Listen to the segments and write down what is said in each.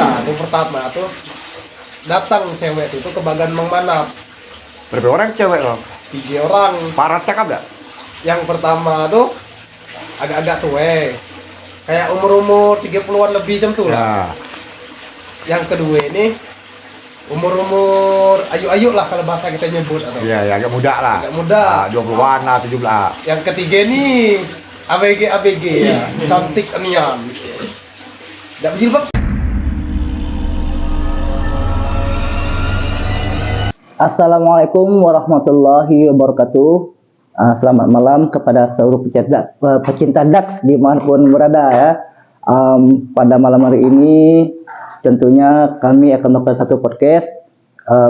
desa tuh pertama tuh datang cewek itu ke Bagan Mang Manap. Berapa orang cewek loh? 3 orang. Parah cakap gak? Yang pertama tuh agak-agak tua, kayak umur 30-an lebih jam tuh lah. Ya. Yang kedua ini umur ayu-ayu lah kalau bahasa kita nyebut atau. Iya, ya, agak muda lah. Agak muda. 20-an lah, 17. Yang ketiga nih ABG ya, cantik anian. Enggak berjilbab. Assalamualaikum warahmatullahi wabarakatuh. Selamat malam kepada seluruh pecinta DAX dimanapun berada ya. Pada malam hari ini tentunya kami akan melakukan satu podcast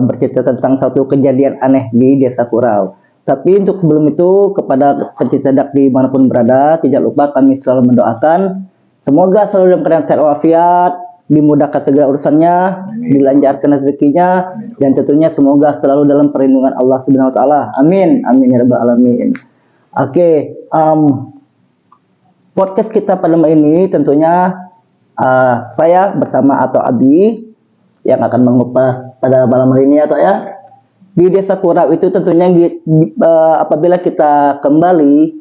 bercerita tentang satu kejadian aneh di Desa Kurau. Tapi untuk sebelum itu, kepada pecinta DAX dimanapun berada, tidak lupa kami selalu mendoakan semoga selalu dalam keadaan sehat walafiat, dimudahkan segala urusannya, dilancarkan rezekinya, dan tentunya semoga selalu dalam perlindungan Allah Subhanahu wa taala. Amin. Amin ya rabbal alamin. Oke, podcast kita pada malam ini tentunya saya bersama Ato Abi yang akan mengupas pada malam hari ini atau ya. Di Desa Kurau itu tentunya apabila kita kembali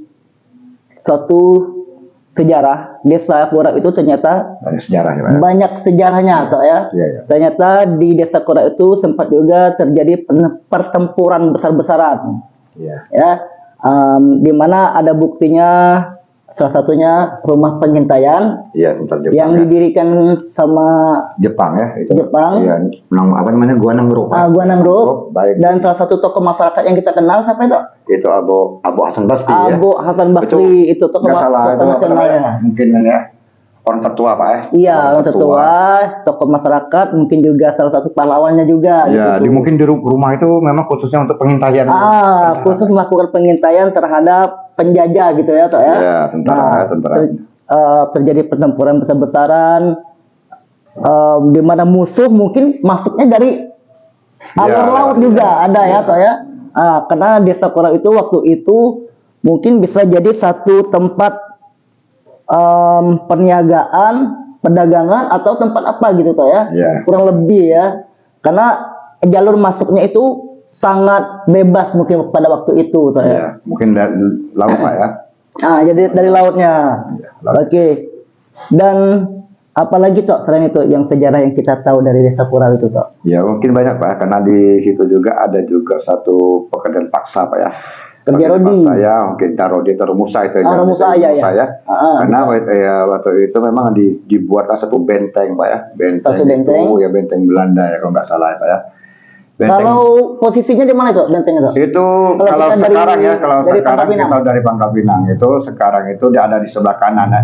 suatu sejarah, Desa Kurau itu ternyata Banyak sejarah ya, Pak. banyak sejarahnya atau ya. Iya. Ternyata di Desa Kurau itu sempat juga terjadi pertempuran besar-besaran. Iya. Ya, di mana ada buktinya, salah satunya rumah pengintaian Iya, tentang Jepang. yang Ya. didirikan sama Jepang ya, itu. Jepang. Iya, apa namanya? Gua Nanggrup. Gua Nanggrup. Baik. Dan salah satu tokoh masyarakat yang kita kenal siapa itu? Itu Abu Hasan Basri ya. Abu Hasan Basri, itu tokoh Nggak salah, itu apa nasional namanya? ya. Mungkin ya. Orang tertua, Pak ya. Iya, orang tertua, tokoh masyarakat, mungkin juga salah satu pahlawannya juga. Iya, gitu. mungkin di rumah itu memang khususnya untuk pengintaian. Khusus melakukan pengintaian terhadap penjajah gitu ya, toh ya. Iya, tentara. Terjadi pertempuran besar-besaran, di mana musuh mungkin masuknya dari alur laut juga ada ya, toh ya. Karena Desa Kurau itu waktu itu mungkin bisa jadi satu tempat perniagaan, perdagangan atau tempat apa gitu toh ya. Iya. Kurang lebih ya. Karena jalur masuknya itu sangat bebas mungkin pada waktu itu toh ya. Iya, mungkin dari laut, Pak ya. Jadi dari lautnya. Iya, laut. Oke. Dan apalagi toh selain itu yang sejarah yang kita tahu dari Desa Kurau itu toh? Ya mungkin banyak, Pak, karena di situ juga ada juga satu pekerjaan paksa, Pak ya. Kerja rodi. Saya mungkin Rodi atau Musa itu Musa ya. Karena waktu itu memang dibuatlah satu benteng, Pak ya. Satu benteng. Itu ya benteng Belanda ya kalau nggak salah ya, Pak ya. Benteng Kalau posisinya di mana itu bentengnya tuh? itu kalau kita sekarang dari- ya, kalau dari sekarang Pangkal Pinang. kita dari Pangkal Pinang itu sekarang itu dia ada di sebelah kanan ya.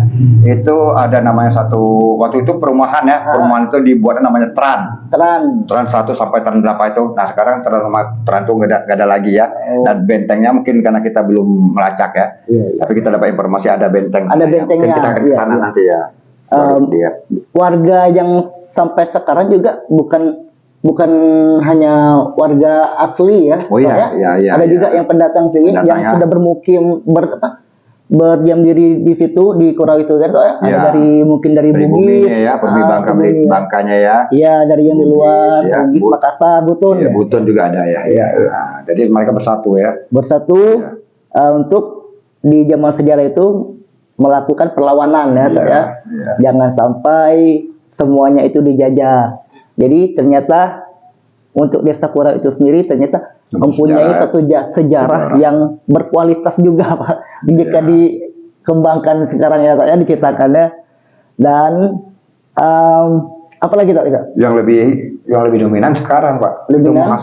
Itu ada namanya satu, waktu itu perumahan ya, perumahan itu dibuat namanya Tran. Tran 1 sampai Tran berapa itu. Nah sekarang Tran itu nggak ada lagi ya. Dan bentengnya mungkin karena kita belum melacak ya. Iya. Tapi kita dapat informasi ada benteng. Ada bentengnya, Mungkin kita akan ke sana iya. nanti ya. Dia. Warga yang sampai sekarang juga bukan hanya warga asli ya. Oh iya, toh iya. Ada juga yang pendatang sini Pendatang, yang ya. sudah bermukim berdiam diri di situ di Kurau itu kan toh ya. Ada Iya. mungkin dari Dari Bugis, Buminya ya, Permi Bangka, Bumi. Bangkanya ya. Iya, dari yang di luar, Bugis, ya. Bugis, Makassar, Butun. Ya, Butun juga ada ya. Iya. Nah, jadi mereka bersatu ya. Bersatu untuk di zaman sejarah itu melakukan perlawanan ya, toh ya. Iya. Jangan sampai semuanya itu dijajah. Jadi ternyata untuk Desa Kurau itu sendiri ternyata mempunyai Sejarah. satu sejarah yang berkualitas juga, Pak. Jika dikembangkan sekarang ya, Pak, ya, diciptakannya. Dan apalagi Pak? Yang lebih dominan sekarang, Pak. Itu Dominan?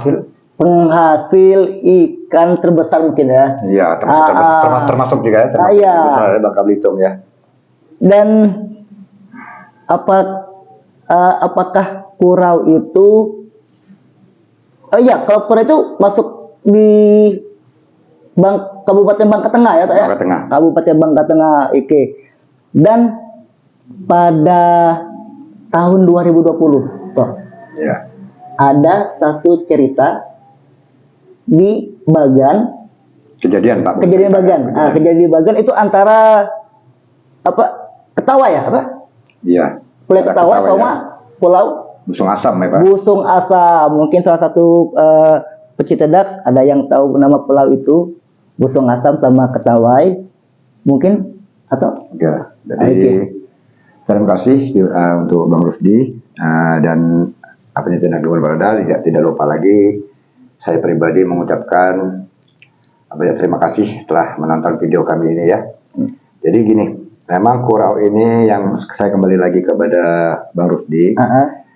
Penghasil ikan terbesar mungkin ya. Iya, termasuk juga ya, termasuk iya. besar ya, Bangka Belitung ya. Dan apakah Kurau itu kalau Kurau itu masuk di Kabupaten Bangka Tengah ya, Pak ya? Bangka Tengah. Kabupaten Bangka Tengah, oke. Dan pada tahun 2020 toh Iya. ada satu cerita di Bagan, Kejadian, Pak. kejadian Bagan. Kejadian di Bagan itu antara Ketawa ya, apa? Iya. Pulau Ketawa sama ya. pulau Busung Asam ya Pak. Busung Asam. Mungkin salah satu pecinta DAX ada yang tahu nama pulau itu, Busung Asam sama Ketawai. Mungkin atau? Ya, jadi terima kasih untuk Bang Rusdi dan penelitian Agama Barada. Tidak lupa lagi saya pribadi mengucapkan terima kasih telah menonton video kami ini ya. Jadi gini, memang Kurau ini yang saya kembali lagi kepada Bang Rusdi.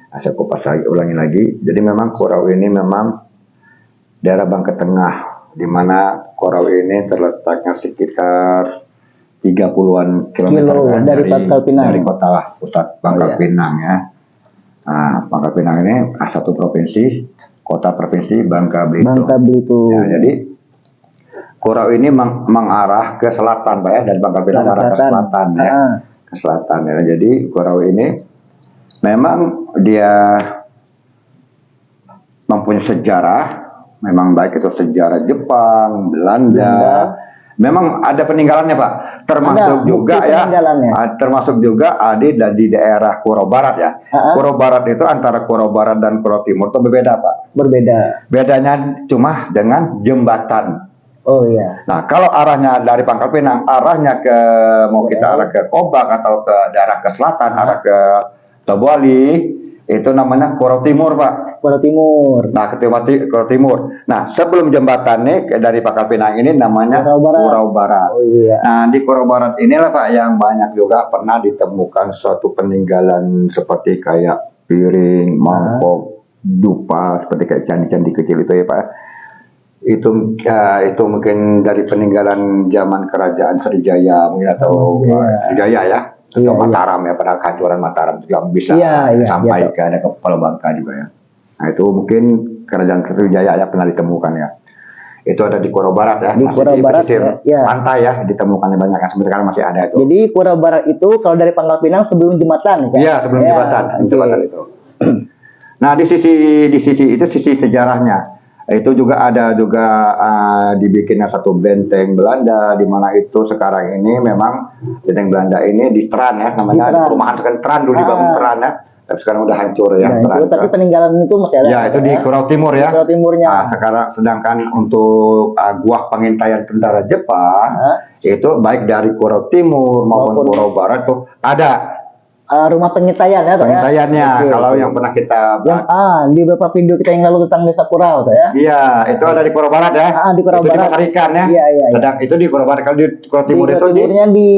Saya kupas lagi, ulangi lagi. Jadi memang Kurau ini memang daerah Bangka Tengah, di mana Kurau ini terletaknya sekitar 30-an kilometer kan, dari Pangkal Pinang, dari kota pusat Pangkal Pinang ya. Nah, Pangkal Pinang ini satu provinsi, kota provinsi Bangka Belitung. Ya, jadi Kurau ini mengarah ke selatan Pak ya, dari Pangkal Pinang arah ke selatan ya. Ke selatan ya. Jadi Kurau ini memang dia mempunyai sejarah, memang baik itu sejarah Jepang, Belanda. Memang ada peninggalannya Pak, termasuk ada, juga ya, termasuk juga ada di daerah Kurau Barat ya. Kurau Barat itu antara Kurau Barat dan Kurau Timur itu berbeda Pak. Berbeda. Bedanya cuma dengan jembatan. Oh iya. Nah kalau arahnya dari Pangkal Pinang, arahnya ke kita arah ke Kobak atau ke daerah ke selatan, arah ke Tobuali, itu namanya Kurau Timur Pak. Kurau Timur. Nah, Kurau Timur. Nah, sebelum jembatan nih dari Pangkal Pinang ini namanya Kurau Barat. Oh, iya. Nah, di Kurau Barat inilah Pak yang banyak juga pernah ditemukan suatu peninggalan seperti kayak piring, mangkok, dupa, seperti kayak candi-candi kecil itu ya Pak. Itu mungkin dari peninggalan zaman kerajaan Sriwijaya mungkin atau Sriwijaya ya. Atau Mataram ya, pada kehancuran Mataram juga bisa sampai ke ada ke Pulau Bangka juga ya. Nah itu mungkin kerajaan Sriwijaya ya pernah ditemukan ya. Itu ada di Kurau Barat ya. Di Kurau Barat ya. Pantai ya ditemukannya banyak kan, sampai sekarang masih ada itu. Jadi Kurau Barat itu kalau dari Pangkal Pinang sebelum jembatan kan? Iya sebelum jembatan, jembatan itu. Nah di sisi itu sisi sejarahnya. Itu juga ada dibikinnya satu benteng Belanda, di mana itu sekarang ini memang benteng Belanda ini di Teran ya, namanya perumahan Teran dulu dibangun Teran ya, tapi sekarang udah hancur ya. Teran, tapi peninggalan itu masih ada. Ya itu di Kurau Timur ya. Kurau Timurnya. Nah, sekarang sedangkan untuk gua pengintaian tentara Jepang itu baik dari Kurau Timur maupun Kurau Barat tuh ada. Rumah pengintaian ya, pengintaiannya. Kalau yang pernah kita di beberapa video kita yang lalu tentang desa Kurau ya. Iya, itu ada di Kurau Barat ya. Di Kurau Barat. Itu di Pasar Ikan ya. Iya. Sedang itu di Kurau Barat. Kalau di Kurau Timur itu di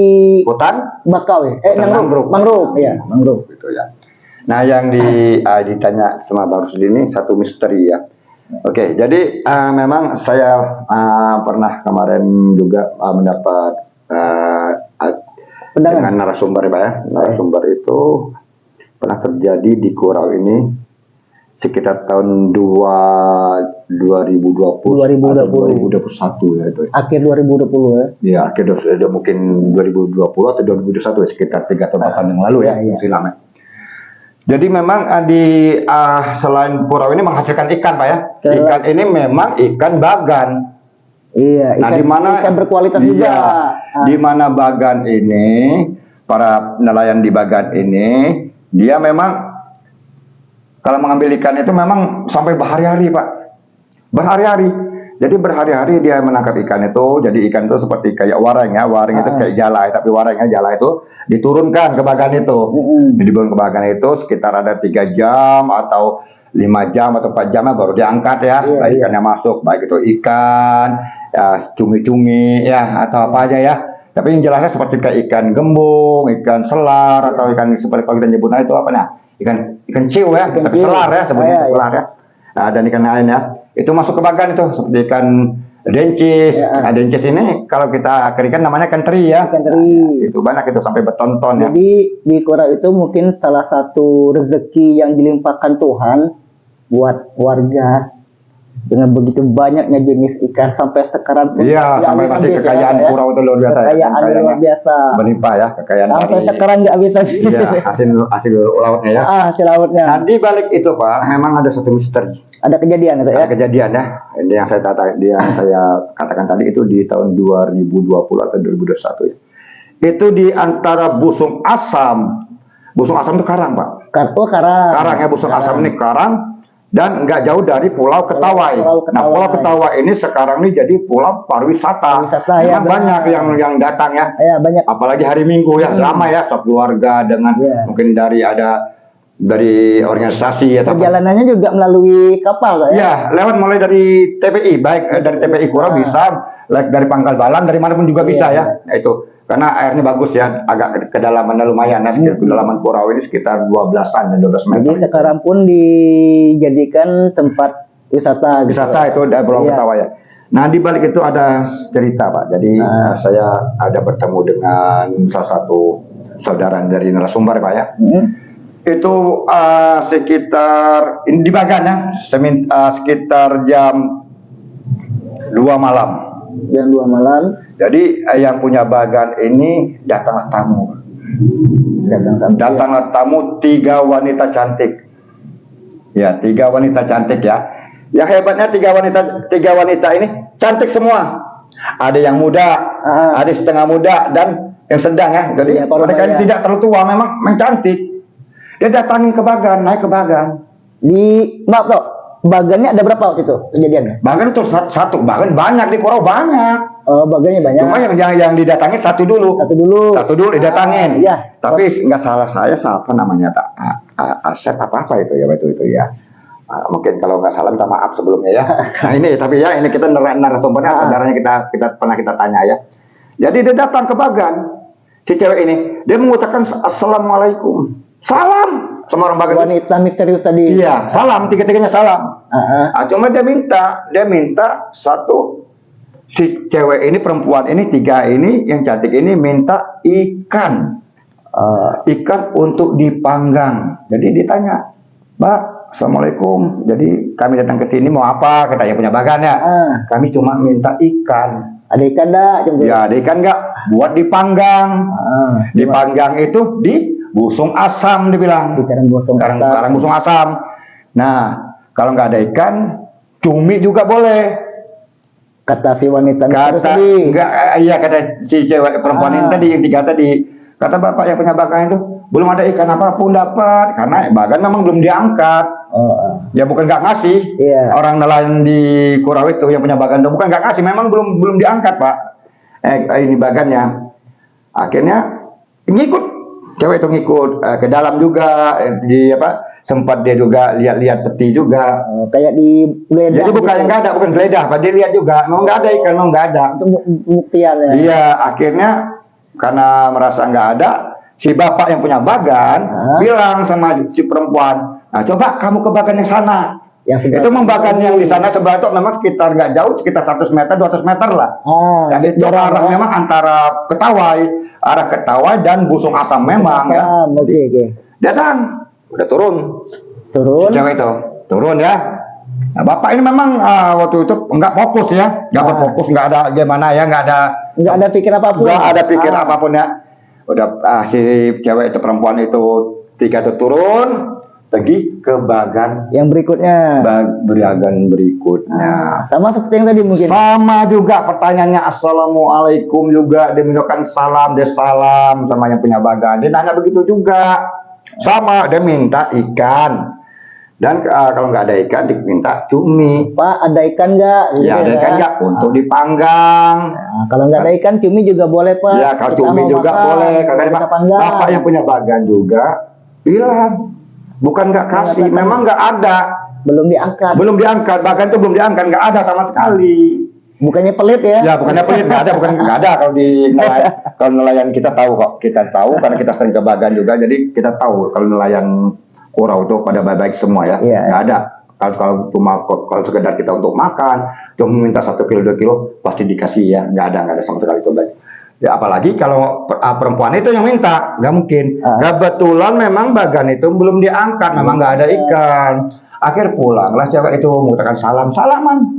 hutan bakau ya. Mangrove. Iya, mangrove gitu ya. Nah, yang ditanya sama Bang Rusdi ini satu misteri ya. Oke, jadi memang saya pernah kemarin juga mendapat dengan narasumber Pak ya. Narasumber itu pernah terjadi di Kurau ini sekitar tahun 2020 atau 2021 ya itu. Akhir 2020 ya. Iya, akhir mungkin 2020 atau 2021 ya, sekitar 3 atau 4 tahun yang lalu ya, masih lama. Jadi memang selain Kurau ini menghasilkan ikan Pak ya. Ikan ini memang ikan bagan. Iya, nah, di mana ikan berkualitas juga. Di mana Bagan ini, para nelayan di Bagan ini, dia memang kalau mengambil ikan itu memang sampai berhari-hari Pak, berhari-hari. Jadi berhari-hari dia menangkap ikan itu. Jadi ikan itu seperti kayak wareng ya, wareng itu kayak jalai, tapi warengnya jalai itu diturunkan ke Bagan itu. Diturunkan ke Bagan itu sekitar ada 3 jam atau 5 jam atau 4 jam baru diangkat ya. Ikannya masuk, baik itu ikan ya, cumi-cumi ya atau apa aja ya. Tapi yang jelasnya seperti kayak ikan gembung, ikan selar atau ikan seperti kalau kita nyebutnya itu apa nih? Ikan ciu ya, tapi selar ya sebenarnya selar ya. Nah, dan ikan lain ya. Itu masuk ke Bagan itu seperti ikan dencis. Nah, dencis ini kalau kita keringkan namanya ikan teri ya. Ikan teri. Itu banyak itu sampai bertonton ya. Jadi di Kurau itu mungkin salah satu rezeki yang dilimpahkan Tuhan buat warga. Dengan begitu banyaknya jenis ikan sampai sekarang pun sampai masih kekayaan ya, Kurau itu luar biasa. Kekayaan luar biasa. Berlimpah ya kekayaan. Sampai sekarang nggak bisa. Iya, hasil lautnya ya. Hasil lautnya. Nah, di balik itu Pak, memang ada satu misteri. Ada kejadian itu ya. Ada kejadian ya. Ini yang saya katakan tadi itu di tahun 2020 atau 2021 ya. Itu di antara Busung Asam Busung Asam itu karang, Pak. Oh, karang. Karang ya, Busung Asam ini karang dan nggak jauh dari Pulau Ketawai. Pulau Ketawai. Nah, Pulau Ketawai ini sekarang ini jadi pulau pariwisata. Ya, Memang banyak yang datang ya. Ya, banyak. Apalagi hari Minggu ya, ramai ya, satu keluarga dengan mungkin dari organisasi atau perjalanannya juga melalui kapal, ya, lewat mulai dari TPI, baik dari TPI Kura bisa, dari Pangkal Balam, dari manapun juga bisa ya. Itu karena airnya bagus ya, agak kedalamannya lumayan ya, kedalaman Kurau ini sekitar 12-an dan 12 meter. Jadi sekarang pun dijadikan tempat wisata. Wisata itu dari Pulau Ketawai ya. Nah, di balik itu ada cerita, Pak. Jadi saya ada bertemu dengan salah satu saudara dari narasumber, Pak ya. Itu sekitar ini di Bagan ya, sekitar jam 2 malam. Jam 2 malam. Jadi yang punya Bagan ini datanglah tamu. Datanglah tamu 3 wanita cantik. Ya, 3 wanita cantik ya. Yang hebatnya 3 wanita ini cantik semua. Ada yang muda, ada setengah muda dan yang sedang ya. Jadi mereka ini tidak terlalu tua, memang cantik. Dia datangin ke Bagan, naik ke Bagan. Maaf toh, Bagannya ada berapa waktu itu kejadiannya? Bagan itu satu, Bagan banyak di Kurau banyak. Oh, Bagannya banyak. Cuma yang didatangin satu dulu didatangin. Iya. Tapi nggak salah saya, siapa namanya tak Asep apa itu ya, itu ya. Mungkin kalau nggak salah minta maaf sebelumnya ya. Nah ini tapi ya ini kita narasumbernya saudaranya kita pernah kita tanya ya. Jadi dia datang ke Bagan, si cewek ini dia mengucapkan assalamualaikum, salam sama orang Bagan. Wanita misterius tadi. Iya, salam, tiga-tiganya salam. Cuma dia minta satu, si cewek ini, perempuan ini, 3 ini yang cantik ini minta ikan untuk dipanggang. Jadi ditanya, Mbak, assalamualaikum. Jadi kami datang ke sini mau apa? Kata yang punya Bagan ya. Kami cuma minta ikan. Ada ikan dah? Ya, ada ikan nggak? Buat dipanggang. Dipanggang itu di Busung Asam dibilang. Di karang busung asam. Karang busung asam. Nah, kalau nggak ada ikan, cumi juga boleh. Kata si wanita Kata si cewek perempuan ini tadi, yang 3 tadi. Kata bapak yang punya Bagan itu, belum ada ikan apapun dapat. Karena Bagan memang belum diangkat. Ya bukan nggak ngasih. Orang nelayan di Kurau itu yang punya Bagan itu bukan nggak ngasih, memang belum diangkat, Pak. Ini Bagannya. Akhirnya ngikut. Cewek itu ngikut ke dalam juga, sempat dia juga lihat-lihat peti juga. Kayak di geledah. Jadi bukan yang nggak ada, bukan geledah, Pak. Dia lihat juga, mau nggak ada ikan, mau nggak ada. Itu buktian ya. Iya, akhirnya karena merasa nggak ada, si bapak yang punya Bagan bilang sama si perempuan, nah coba kamu ke Bagan yang sana. Itu Bagan yang di sana sebelah itu memang sekitar nggak jauh, sekitar 100 meter, 200 meter lah. Dan itu arah memang antara arah Ketawai dan Busung Asam memang ya. Datang, udah turun. Cewek itu turun ya. Nah, bapak ini memang waktu itu nggak fokus ya, nggak berfokus, nggak ada gimana ya, nggak ada pikir apapun. Nggak ada pikir apapun ya. Udah si cewek itu, perempuan itu 3 itu turun, pergi ke Bagan yang berikutnya. Bagan berikutnya. Sama seperti yang tadi mungkin. Sama juga pertanyaannya, assalamualaikum juga, dia mengucapkan salam, dia salam sama yang punya Bagan. Dia nanya begitu juga. Sama, dia minta ikan. Dan kalau nggak ada ikan, diminta cumi. Pak, ada ikan nggak? Ya, ada ikan nggak? Untuk dipanggang. Nah, kalau nggak ada ikan, cumi juga boleh, Pak. Ya, kalau cumi juga boleh. Kalau ada bapak yang punya Bagan juga bilang, bukan nggak kasih, memang nggak ada. Belum diangkat. Bagan itu belum diangkat, nggak ada sama sekali. Bukannya pelit ya? Ya, bukannya pelit, nggak ada kalau di nelayan. Kalau nelayan kita tahu kok, karena kita sering ke Bagan juga, jadi kita tahu kalau nelayan Kurau itu pada baik-baik semua ya. Nggak ada. Kalau sekedar kita untuk makan, cuma minta 1 kilo 2 kilo pasti dikasih ya. Nggak ada sama sekali itu. Ya apalagi kalau perempuan itu yang minta, nggak mungkin. Kebetulan memang Bagan itu belum diangkat, memang nggak ada ikan. Akhir pulanglah cewek itu mengatakan salaman.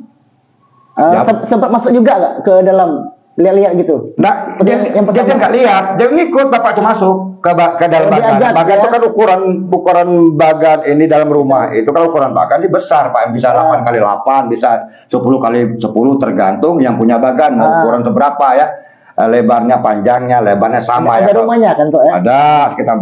Sempat masuk juga nggak ke dalam, lihat-lihat gitu? Nah, dia nggak lihat, dia ngikut bapak itu masuk ke dalam Bagan. Bagan itu kan ukuran Bagan ini dalam rumah itu, kalau ukuran Bagan ini besar, Pak, bisa 8 kali 8, bisa 10 kali 10 tergantung yang punya Bagan mau ukuran seberapa ya. Lebarnya, panjangnya, lebarnya sama ya. Ada rumahnya kan, Pak ya? Ada sekitar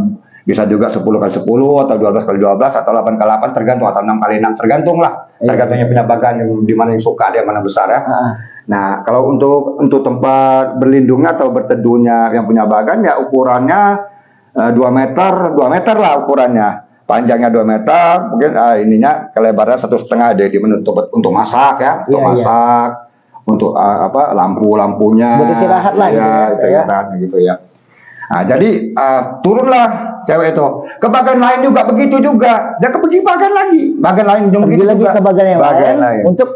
Bisa juga 10 kali 10 atau 12 kali 12 atau 8 kali 8 tergantung, atau 6 kali 6 tergantung lah. Tergantungnya punya bagan yang di mana yang suka, dia mana besar ya. Nah, kalau untuk tempat berlindungnya atau berteduhnya yang punya bagan ya ukurannya 2 meter lah ukurannya. Panjangnya 2 meter, mungkin ininya kelebaran 1,5 jadi untuk masak ya, untuk masak, untuk apa lampunya. Buat istirahat lah ya, gitu ya. Gitu ya. Nah, jadi turunlah cewek itu ke bagan lain juga begitu juga. Dia pergi bagan lagi, bagan lain juga Pergi lagi juga. ke bagan yang lain untuk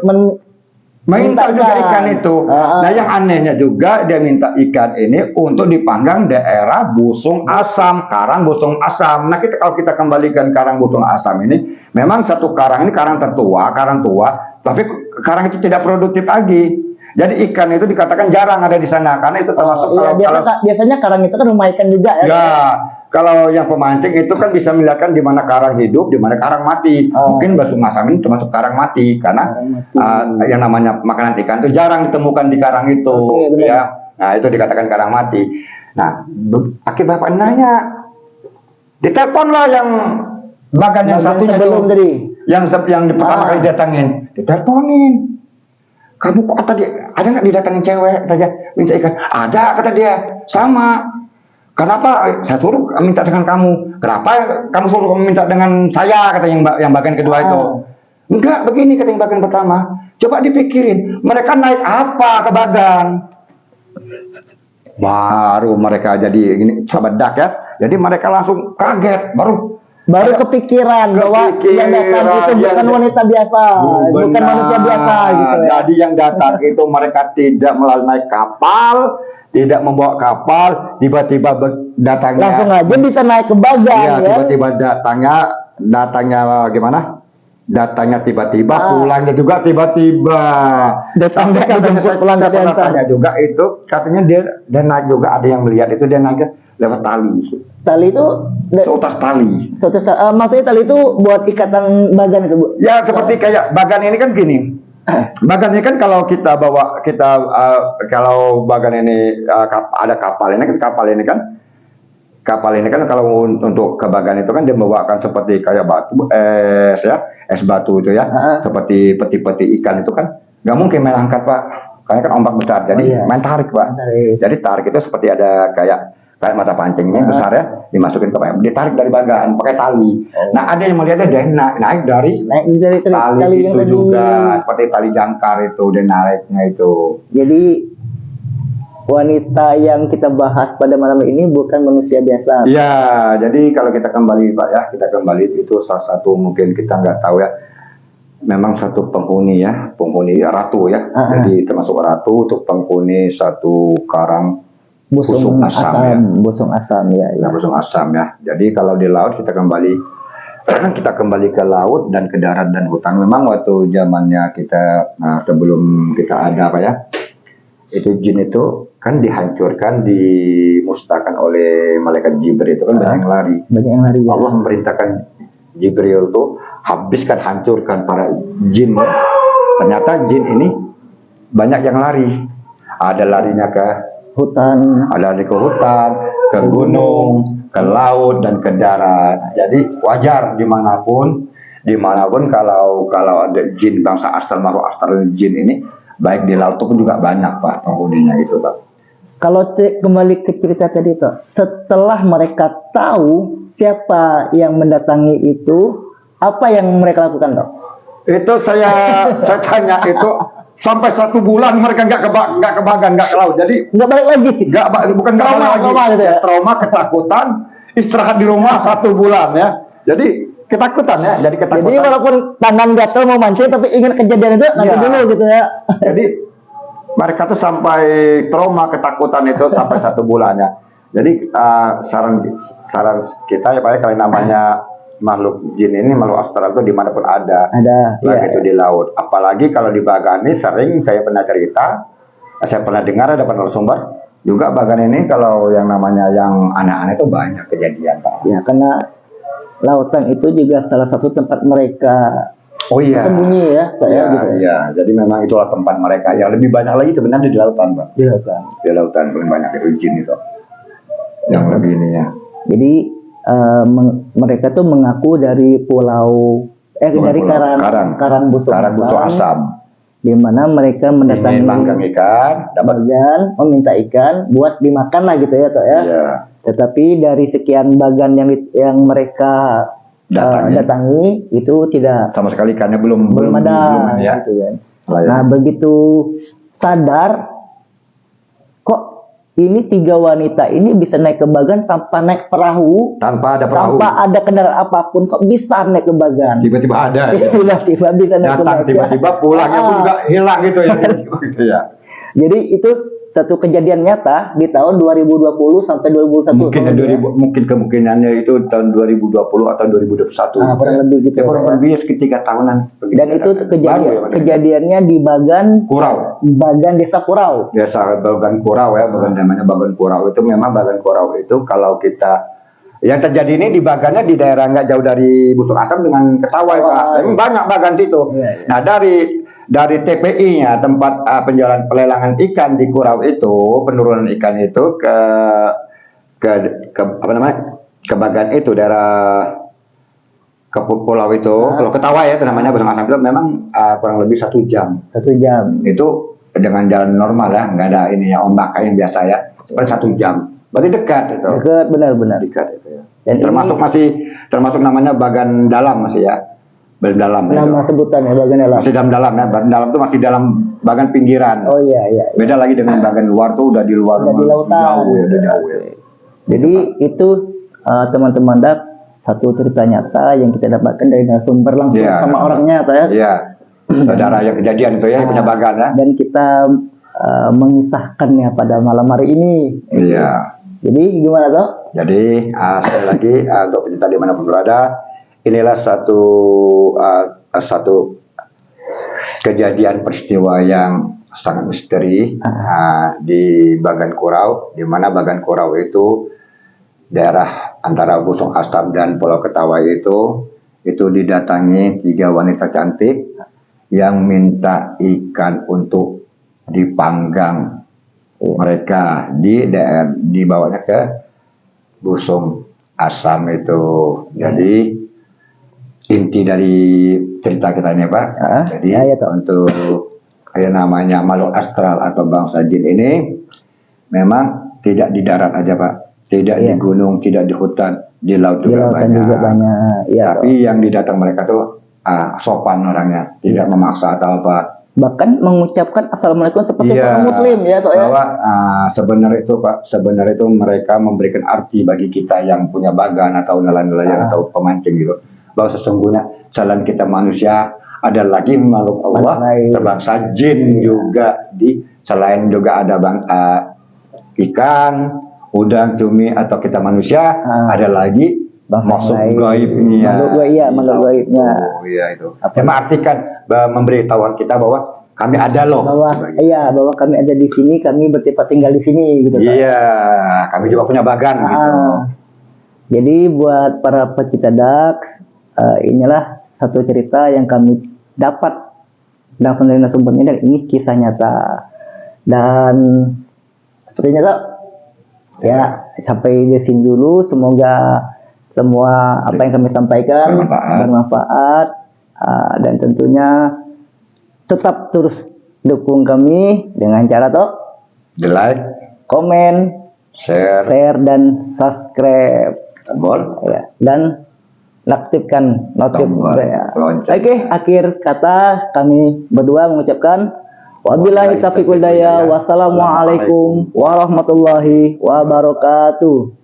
minta juga ikan itu. Nah, yang anehnya juga dia minta ikan ini untuk dipanggang daerah Busung Asam, Karang Busung Asam. Nah, kalau kita kembalikan Karang Busung Asam ini, memang satu karang ini karang tua, tapi karang itu tidak produktif lagi. Jadi ikan itu dikatakan jarang ada di sana karena itu termasuk biasanya karang itu kan rumah ikan juga ya. Ya, kalau yang pemancing itu kan bisa melihatkan di mana karang hidup, di mana karang mati. Mungkin Busung Asam ini termasuk karang mati karena yang namanya makanan ikan itu jarang ditemukan di karang itu, ya. Nah, itu dikatakan karang mati. Nah, akibat bapak nanya, ditelepon lah yang bagan yang satunya belum tadi, yang pertama kali datangin, diteleponin. Kamu kok tadi ada nggak didatangin cewek saja minta ikan? Ada, kata dia. Sama. Kenapa saya suruh minta dengan kamu? Kenapa kamu suruh minta dengan saya? Kata yang bagian kedua itu. Enggak, begini kata yang bagian pertama. Coba dipikirin, mereka naik apa ke bagan? Baru mereka jadi ini bedak ya. Jadi mereka langsung kaget, baru kepikiran bahwa yang datang itu bukan wanita biasa, bukan manusia biasa gitu ya. Jadi yang datang itu mereka tidak naik kapal, tidak membawa kapal, tiba-tiba datangnya langsung aja bisa naik ke bagan ya. Tiba-tiba datangnya gimana? Datangnya tiba-tiba, pulangnya juga tiba-tiba. Datangnya pulang katanya juga itu, katanya dia naik juga, ada yang melihat itu dia naik lewat tali. Tali itu seutas tali. Maksudnya tali itu buat ikatan bagan itu, Bu? Ya, seperti kayak bagan ini kan gini. Bagan ini kan kalau kita bawa kalau bagan ini ada kapal ini kan kalau untuk ke bagan itu kan dia membawakan seperti kayak batu es batu itu ya, seperti peti-peti ikan itu kan nggak mungkin main angkat, Pak, karena kan ombak besar, jadi main tarik, Pak. Jadi tarik itu seperti ada kayak mata pancingnya besar ya, dimasukin ke bagan, ditarik dari bagan pakai tali. Nah, ada yang melihatnya dia naik dari tali itu juga, seperti tali jangkar itu dia nariknya itu. Jadi wanita yang kita bahas pada malam ini bukan manusia biasa. Iya, jadi kalau kita kembali, Pak ya, itu salah satu mungkin kita nggak tahu ya. Memang satu penghuni ratu ya. Jadi termasuk ratu untuk penghuni satu karang Busung Asam ya. Busung Asam ya. Busung Asam ya. Jadi kalau di laut kita kembali ke laut dan ke darat dan hutan. Memang waktu zamannya kita sebelum kita ada apa ya, itu jin itu kan dihancurkan, dimusnahkan oleh malaikat Jibril itu kan banyak yang lari. Ya. Allah memerintahkan Jibril itu habiskan, hancurkan para jin. Ternyata jin ini banyak yang lari. Ada larinya ke hutan, ke gunung, ke laut dan ke darat. Jadi wajar dimanapun kalau ada jin bangsa astral jin ini, baik di laut pun juga banyak, Pak, penghuninya gitu, Pak. Kalau kembali ke cerita tadi itu, setelah mereka tahu siapa yang mendatangi itu, apa yang mereka lakukan, Dok? Itu saya tanya itu sampai 1 bulan mereka nggak ke bagan, nggak ke laut. Jadi nggak balik lagi. Bukan nggak balik lagi. Gitu ya? Trauma, ketakutan, istirahat di rumah 1 bulan ya. Jadi ketakutan ya. Jadi walaupun tangan gatel mau mancing tapi ingat kejadian itu nanti dulu gitu ya. Jadi mereka tuh sampai trauma, ketakutan itu sampai 1 bulan ya. Jadi saran kita ya, Pak, kalau namanya makhluk jin ini, makhluk astral itu dimanapun ada baik itu di laut, apalagi kalau di bagan ini sering saya pernah cerita, saya pernah dengar ada narasumber juga bagan ini kalau yang namanya yang aneh-aneh itu banyak kejadian, Pak. Ya, karena lautan itu juga salah satu tempat mereka sembunyi ya, Pak. Jadi memang itulah tempat mereka. Yang lebih banyak lagi sebenarnya di lautan, Pak. Di lautan paling banyak itu jin itu. Yang lebih ini ya. Jadi mereka tuh mengaku dari pulau dari Karang Busung Asam. di mana mereka mendatangi Ingin manggang ikan, dapat bagan, meminta ikan buat dimakan lah gitu ya, Tok ya. ya, Tetapi dari sekian bagan yang mereka datangi itu tidak sama sekali ikannya belum ada ya. gitu kan. Layan. Nah, begitu sadar kok ini 3 wanita ini bisa naik ke bagan tanpa naik perahu, Tanpa ada perahu. tanpa ada kendaraan apapun, kok bisa naik ke bagan? Tiba-tiba ada. Tiba-tiba bisa naik ke Datang bagan. tiba-tiba pulangnya pun juga hilang gitu ya. Gitu ya. Jadi itu satu kejadian nyata di tahun 2020 sampai 2021. Mungkin kemungkinannya itu tahun 2020 atau 2021. Nah, kurang lebih gitu. Ya, kurang lebih sekitar 3 tahunan. Dan itu kejadiannya di bagan Desa Kurau. Biasa bagan Kurau ya, namanya bagan Kurau itu memang bagan Kurau itu kalau kita yang terjadi ini di bagannya di daerah nggak jauh dari Busung Asam dengan Ketawai Pak. Memang banyak bagan itu. Iya. Nah dari TPI-nya tempat penjualan pelelangan ikan di Kurau itu, penurunan ikan itu ke apa namanya, ke bagan itu daerah ke pulau itu, Pulau Ketawai ya itu namanya, Busung Asam itu memang kurang lebih 1 jam. 1 jam. Itu dengan jalan normal ya, nggak ada ini ya, ombak yang biasa ya, seperti 1 jam. Berarti dekat itu. Dekat, benar-benar. Dekat itu ya. Dan termasuk namanya bagan dalam masih ya. Bagan dalam. Nama sebutannya bagan dalam. Masih dalam ya. Bagan dalam itu masih dalam bagan pinggiran. Oh iya. Beda lagi dengan bagan luar tuh udah di luar. Udah di lautan. Jauh ya. Jadi itu teman-teman dak satu cerita nyata yang kita dapatkan dari narasumber langsung sama orangnya atau ya. Iya. Saudara yang kejadian itu ya, yang punya bagan ya. Dan kita mengisahkannya pada malam hari ini. Iya. Jadi gimana toh? Jadi sekali lagi untuk pecinta dimanapun berada, inilah satu kejadian peristiwa yang sangat misteri di Bagan Kurau, di mana Bagan Kurau itu daerah antara Busung Asam dan Pulau Ketawai itu didatangi 3 wanita cantik yang minta ikan untuk dipanggang. Mereka dibawanya ke Busung Asam itu. Jadi inti dari cerita kita ini Pak. Jadi untuk kayak namanya makhluk astral atau bangsa jin ini memang tidak di darat aja Pak, tidak di gunung, tidak di hutan, di laut juga banyak. Ya, tapi yang didatang mereka tuh sopan orangnya, tidak memaksa atau apa. Bahkan mengucapkan assalamualaikum seperti orang muslim ya Tok ya. Bahwa sebenarnya itu Pak, sebenarnya itu mereka memberikan arti bagi kita yang punya bagan atau nelayan-nelayan atau pemancing gitu, bahwa sesungguhnya selain kita manusia ada lagi makhluk Allah terbangsa jin juga, selain juga ada ikan, udang, cumi atau kita manusia, ada lagi masuk gaibnya. Makhluk gaibnya. Oh iya itu. Memang artikan memberitahuan kita bahwa kami ada loh. Bahwa kami ada di sini, kami bertempat tinggal di sini gitu. Iya, kami juga punya bagan gitu. Jadi buat para pecinta Dax, inilah satu cerita yang kami dapat langsung dari narasumbernya, dan ini kisah nyata. Dan ternyata ya sampai di sini dulu, semoga semua apa yang kami sampaikan bermanfaat, dan tentunya tetap terus dukung kami dengan cara di like, komen, share dan subscribe, dan aktifkan notifikasi. Oke, akhir kata kami berdua mengucapkan wabillahi taufiq wal hidayah. Wassalamualaikum warahmatullahi wabarakatuh.